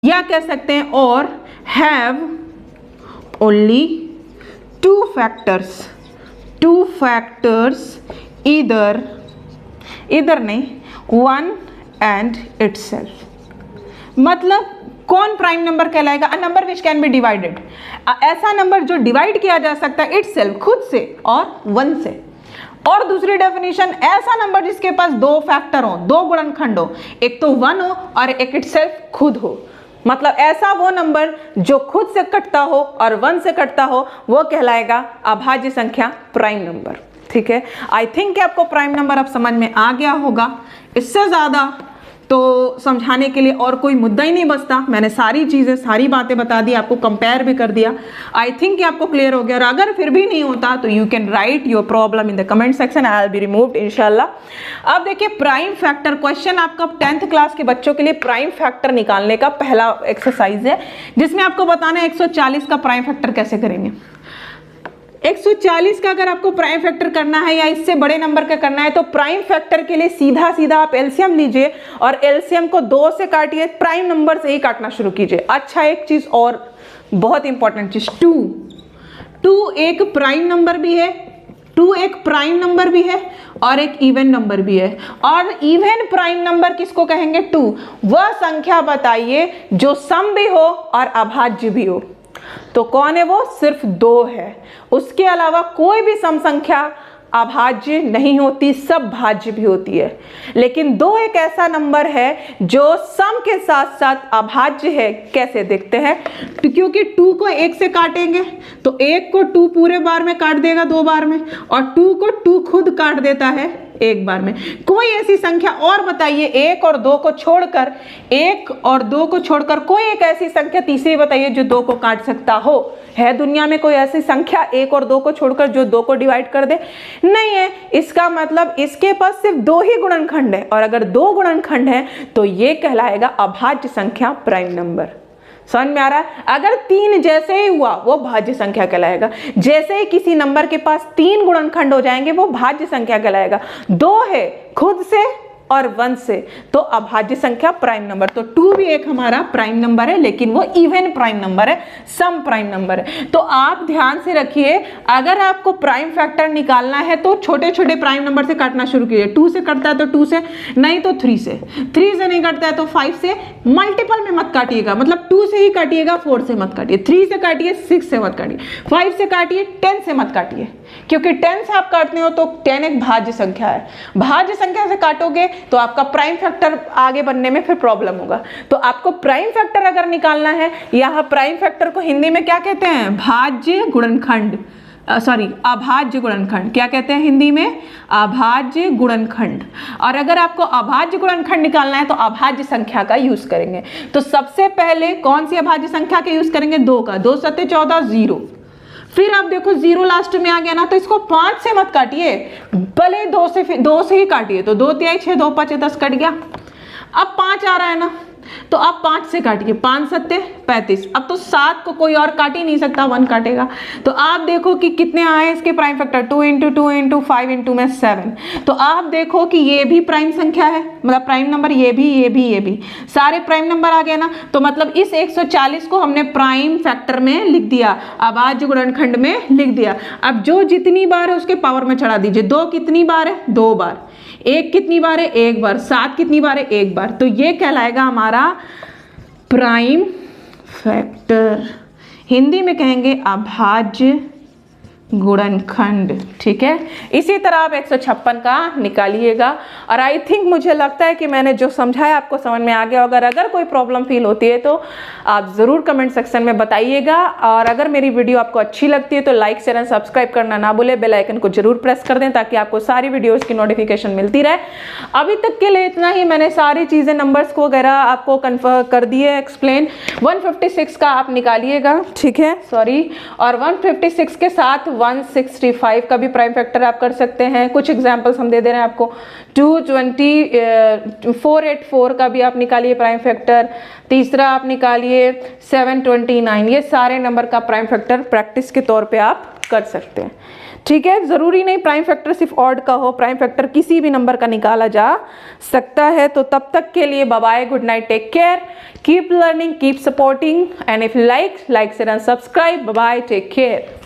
या कह सकते हैं और हैव ओनली टू फैक्टर्स इधर नहीं वन एंड इटसेल्फ। मतलब कौन प्राइम नंबर कहलाएगा? A number which can be divided, ऐसा नंबर जो डिवाइड किया जा सकता है इटसेल्फ खुद से और वन से। और दूसरी डेफिनेशन, ऐसा नंबर जिसके पास दो फैक्टर हो, दो गुणनखंड हो, एक तो वन हो और एक इटसेल्फ खुद हो। मतलब ऐसा वो नंबर जो खुद से कटता हो और वन से कटता हो वो कहलाएगा अभाज्य संख्या प्राइम नंबर। ठीक है, आई थिंक कि आपको प्राइम नंबर अब समझ में आ गया होगा। इससे ज़्यादा तो समझाने के लिए और कोई मुद्दा ही नहीं बचता। मैंने सारी चीज़ें, सारी बातें बता दी, आपको कंपेयर भी कर दिया। आई थिंक कि आपको क्लियर हो गया। और अगर फिर भी नहीं होता तो you can write your problem in the comment section, I will be removed इंशाल्लाह। अब देखिए प्राइम फैक्टर क्वेश्चन आपका 10th क्लास के बच्चों के लिए प्राइम फैक्टर निकालने का पहला एक्सरसाइज है, जिसमें आपको बताना है 140 का प्राइम फैक्टर कैसे करेंगे। 140 का अगर आपको प्राइम फैक्टर करना है या इससे बड़े नंबर का करना है तो प्राइम फैक्टर के लिए सीधा सीधा आप एलसीएम लीजिए और एलसीएम को 2 से काटिए, प्राइम नंबर से ही काटना शुरू कीजिए। अच्छा, एक चीज और बहुत इंपॉर्टेंट चीज, 2 एक प्राइम नंबर भी है, 2 एक प्राइम नंबर भी है और एक इवन नंबर भी है। और इवन प्राइम नंबर किसको कहेंगे? 2 वह संख्या बताइए जो सम भी हो और अभाज्य भी हो। तो कौन है वो? सिर्फ 2 है, उसके अलावा कोई भी सम संख्या अभाज्य नहीं होती, सब भाज्य भी होती है। लेकिन 2 एक ऐसा नंबर है जो सम के साथ साथ अभाज्य है। कैसे देखते हैं? क्योंकि 2 को 1 से काटेंगे तो 1 को 2 पूरे बार में काट देगा 2 बार में, और 2 को 2 खुद काट देता है 1 बार में। कोई ऐसी संख्या और बताइए 1 और 2 को छोड़कर, 1 और 2 को छोड़कर कोई एक ऐसी संख्या तीसरी बताइए जो 2 को काट सकता हो। है दुनिया में कोई ऐसी संख्या 1 और 2 को छोड़कर जो 2 को डिवाइड कर दे? नहीं है। इसका मतलब इसके पास सिर्फ 2 ही गुणनखंड है, और अगर 2 गुणनखंड है तो ये कहलाएगा अभाज्य संख्या प्राइम नंबर। समझ में आ रहा है? अगर 3 जैसे ही हुआ वो भाज्य संख्या कहलाएगा। जैसे ही किसी नंबर के पास 3 गुणनखंड हो जाएंगे वो भाज्य संख्या कहलाएगा। 2 है खुद से और 1 से तो अभाज्य संख्या प्राइम नंबर। तो 2 भी एक हमारा प्राइम नंबर है, लेकिन वो इवन प्राइम नंबर है, सम प्राइम नंबर है। तो आप ध्यान से रखिए, अगर आपको प्राइम फैक्टर निकालना है तो छोटे छोटे प्राइम नंबर से काटना शुरू कीजिए। 2 से कटता है तो 2 से, नहीं तो 3 से, 3 से नहीं कटता है तो 5 से। मल्टीपल में मत काटिएगा, मतलब 2 से ही काटिएगा, 4 से मत काटिए, 3 से काटिए, 6 से मत काटिए, 5 से काटिए, 10 से मत काटिए। क्योंकि 10 से आप काटते हो तो 10 एक भाज्य संख्या है। भाज्य संख्या से काटोगे तो आपका प्राइम फैक्टर आगे बनने में फिर प्रॉब्लम होगा। तो आपको प्राइम फैक्टर अगर निकालना है, यहाँ प्राइम फैक्टर को हिंदी में क्या कहते हैं? भाज्य गुणनखंड, अभाज्य गुणनखंड। क्या कहते हैं हिंदी में? अभाज्य गुणनखंड। और अगर आपको अभाज्य गुणनखंड निकालना है तो अभाज्य संख्या का यूज करेंगे। तो सबसे पहले कौन सी अभाज्य संख्या का यूज करेंगे? 2 का। 2 7 14 0। फिर आप देखो 0 लास्ट में आ गया ना, तो इसको 5 से मत काटिए, भले 2 से ही काटिए। तो 2 3 6 2 5 10 कट गया। अब 5 आ रहा है ना, तो आप 5 से काटिए, 5 7 35। अब तो 7 को कोई और काट ही नहीं सकता, 1 काटेगा। तो आप देखो कि कितने आए इसके प्राइम फैक्टर, 2 × 2 × 5 × में 7। तो आप देखो कि ये भी प्राइम संख्या है, मतलब प्राइम नंबर, ये भी सारे प्राइम नंबर आ गए ना। तो मतलब इस 140 को हमने प्राइम फैक्टर में लिख दिया, अभाज्य गुणनखंड में लिख दिया। अब जो जितनी बार है उसके पावर में चढ़ा दीजिए। 2 कितनी बार है? 2 बार। 1 कितनी बार है? 1 बार। 7 कितनी बार है? 1 बार। तो ये कहलाएगा हमारा प्राइम फैक्टर। हिंदी में कहेंगे अभाज्य गुणनखंड। ठीक है, इसी तरह आप 156 का निकालिएगा। और आई थिंक, मुझे लगता है कि मैंने जो समझाया आपको समझ में आ गया। अगर कोई प्रॉब्लम फील होती है तो आप ज़रूर कमेंट सेक्शन में बताइएगा। और अगर मेरी वीडियो आपको अच्छी लगती है तो लाइक शेयर एंड सब्सक्राइब करना ना भूलें। बेल आइकन को जरूर प्रेस कर दें ताकि आपको सारी वीडियोज़ की नोटिफिकेशन मिलती रहे। अभी तक के लिए इतना ही। मैंने सारी चीज़ें, नंबर्स को वगैरह आपको कन्फर्म कर दिए, एक्सप्लेन। 156 का आप निकालिएगा, ठीक है, सॉरी। और 156 के साथ 165 का भी प्राइम फैक्टर आप कर सकते हैं। कुछ एग्जांपल्स हम दे दे रहे हैं आपको। 484 का भी आप निकालिए प्राइम फैक्टर। तीसरा आप निकालिए 729। ये सारे नंबर का प्राइम फैक्टर प्रैक्टिस के तौर पे आप कर सकते हैं। ठीक है, ज़रूरी नहीं प्राइम फैक्टर सिर्फ ऑड का हो, प्राइम फैक्टर किसी भी नंबर का निकाला जा सकता है। तो तब तक के लिए bye bye, good night, take care, keep learning, keep supporting, and if like share and subscribe. Bye bye, take care.